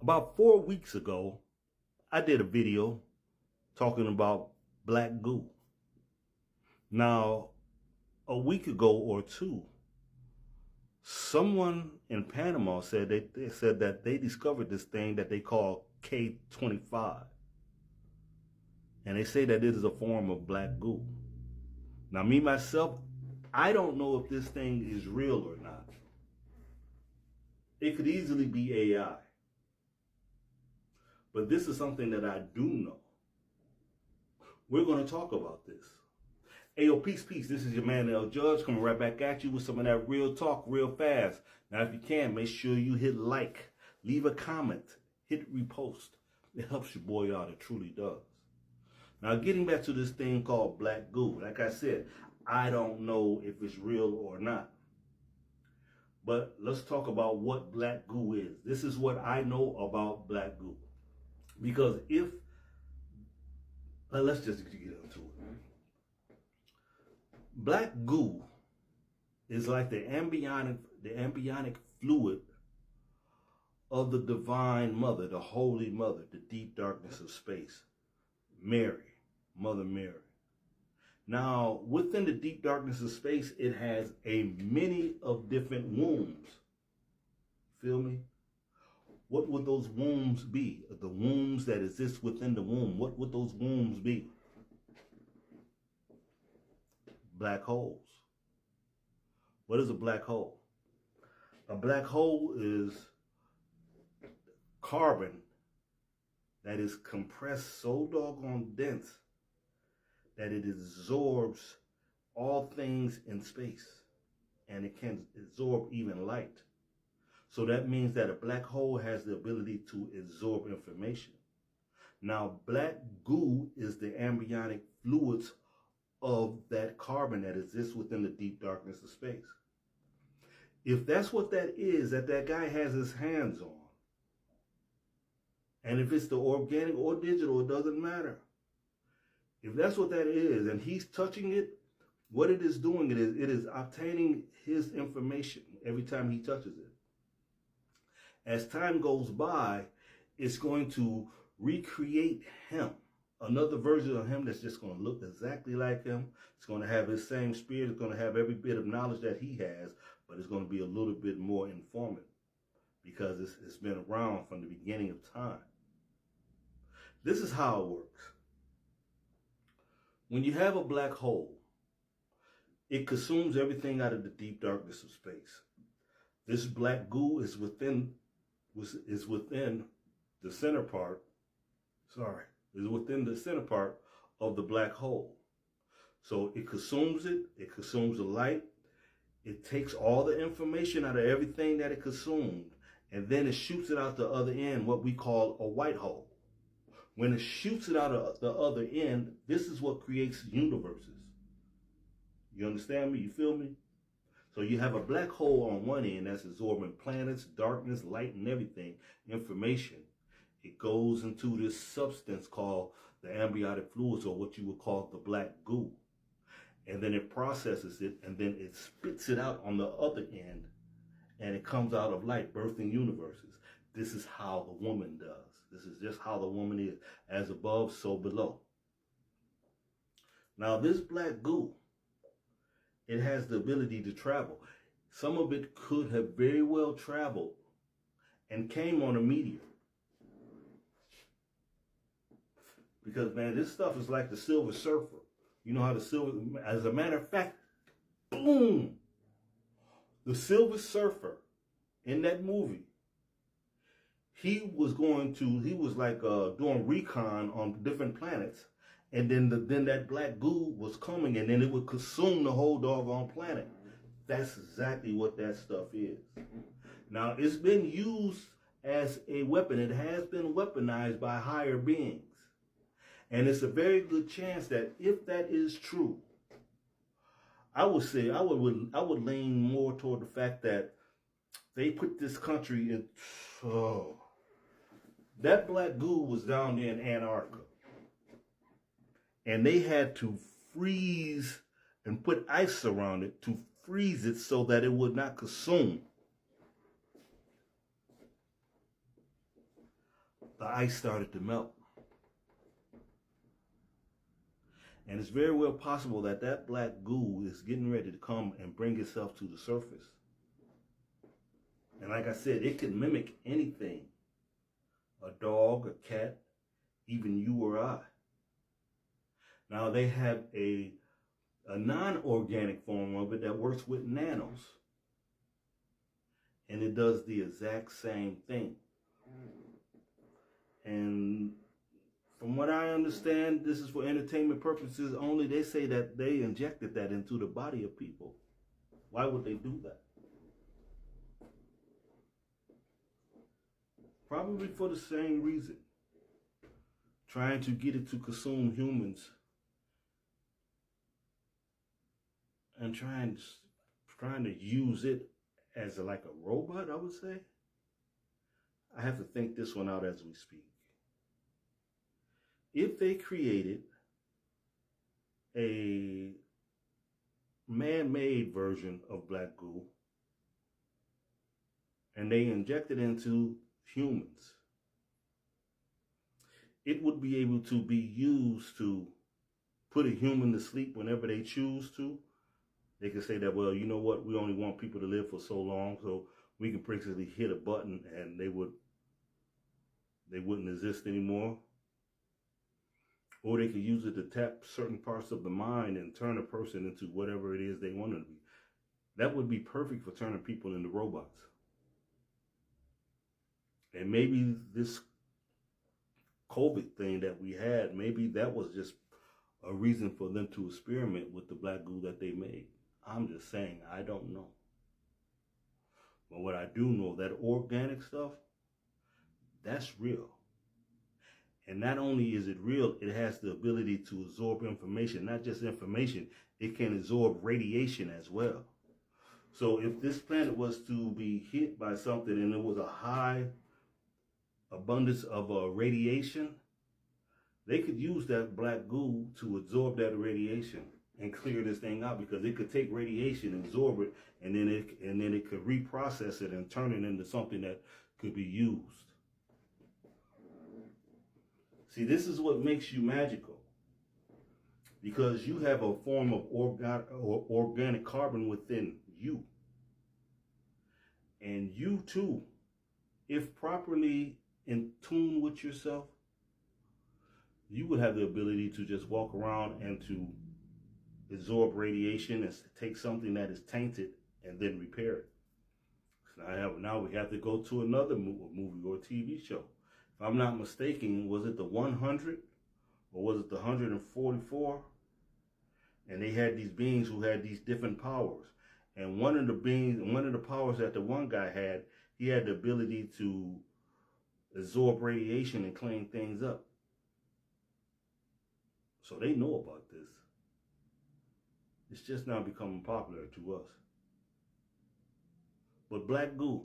About 4 weeks ago, I did a video talking about Black Goo. Now, a week ago or two, someone in Panama said they said that they discovered this thing that they call K25. And they say that it is a form of Black Goo. Now, me, myself, I don't know if this thing is real or not. It could easily be AI. But this is something that I do know. We're going to talk about this. Ayo, peace, peace. This is your man, L Judge, coming right back at you with some of that real talk real fast. Now, if you can, make sure you hit like, leave a comment, hit repost. It helps your boy out. It truly does. Now, getting back to this thing called Black Goo. Like I said, I don't know if it's real or not. But let's talk about what Black Goo is. This is what I know about Black Goo. Because let's just get into it. Black Goo is like the embryonic fluid of the divine mother, the holy mother, the deep darkness of space, Mary, Mother Mary. Now, within the deep darkness of space, it has a many of different wombs. Feel me? What would those wombs be? The wombs that exist within the womb. What would those wombs be? Black holes. What is a black hole? A black hole is carbon that is compressed so doggone dense that it absorbs all things in space. And it can absorb even light. So that means that a black hole has the ability to absorb information. Now, Black Goo is the embryonic fluids of that carbon that exists within the deep darkness of space. If that's what that is, that guy has his hands on, and if it's the organic or digital, it doesn't matter. If that's what that is, and he's touching it, what it is doing, it is obtaining his information every time he touches it. As time goes by, it's going to recreate him. Another version of him that's just going to look exactly like him. It's going to have his same spirit. It's going to have every bit of knowledge that he has, but it's going to be a little bit more informative because it's been around from the beginning of time. This is how it works. When you have a black hole, it consumes everything out of the deep darkness of space. This Black Goo is within the center part, is within the center part of the black hole. So it consumes the light, it takes all the information out of everything that it consumed, and then it shoots it out the other end, what we call a white hole. When it shoots it out of the other end, this is what creates universes. You understand me? You feel me? So you have a black hole on one end that's absorbing planets, darkness, light, and everything, information. It goes into this substance called the embryonic fluids, or what you would call the Black Goo. And then it processes it, and then it spits it out on the other end, and it comes out of light, birthing universes. This is how the woman does. This is just how the woman is. As above, so below. Now this Black Goo, it has the ability to travel. Some of it could have very well traveled and came on a meteor. Because, man, this stuff is like the Silver Surfer. You know how the Silver, as a matter of fact, boom! The Silver Surfer in that movie, he was like doing recon on different planets. And then that Black Goo was coming, and then it would consume the whole doggone planet. That's exactly what that stuff is. Now, it's been used as a weapon. It has been weaponized by higher beings. And it's a very good chance that if that is true, I would say I would lean more toward the fact that they put this country in. Oh, that Black Goo was down there in Antarctica. And they had to freeze and put ice around it to freeze it so that it would not consume. the ice started to melt. And it's very well possible that that black goo is getting ready to come and bring itself to the surface. And like I said, it can mimic anything. A dog, a cat, even you or I. Now they have a non-organic form of it that works with nanos. And it does the exact same thing. And from what I understand, this is for entertainment purposes only. They say that they injected that into the body of people. Why would they do that? Probably for the same reason. Trying to get it to consume humans. And trying to use it as like a robot, I would say. I have to think this one out as we speak. If they created a man-made version of Black Goo and they injected into humans, it would be able to be used to put a human to sleep whenever they choose to. They could say that, well, you know what, we only want people to live for so long, so we can basically hit a button and they wouldn't exist anymore. Or they could use it to tap certain parts of the mind and turn a person into whatever it is they want to be. That would be perfect for turning people into robots. And maybe this COVID thing that we had, maybe that was just a reason for them to experiment with the Black Goo that they made. I'm just saying, I don't know. But what I do know, that organic stuff, that's real. And not only is it real, it has the ability to absorb information. Not just information, it can absorb radiation as well. So if this planet was to be hit by something and there was a high abundance of radiation, they could use that Black Goo to absorb that radiation and clear this thing out, because it could take radiation, absorb it, and then it could reprocess it and turn it into something that could be used. See, this is what makes you magical, because you have a form of organic carbon within you. And you too, if properly in tune with yourself, you would have the ability to just walk around and to absorb radiation and take something that is tainted and then repair it. Now we have to go to another movie or TV show. If I'm not mistaken, was it the 100 or was it the 144? And they had these beings who had these different powers. And one of the powers that the one guy had, he had the ability to absorb radiation and clean things up. So they know about this. It's just now becoming popular to us. But Black Goo,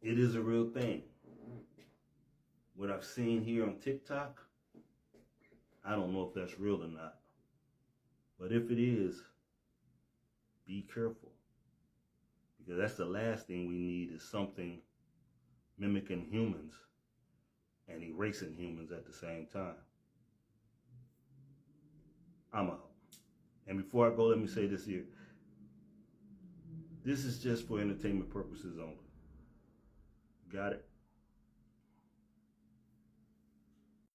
it is a real thing. What I've seen here on TikTok, I don't know if that's real or not. But if it is, be careful. Because that's the last thing we need, is something mimicking humans and erasing humans at the same time. I'm out. And before I go, let me say this here. This is just for entertainment purposes only. Got it?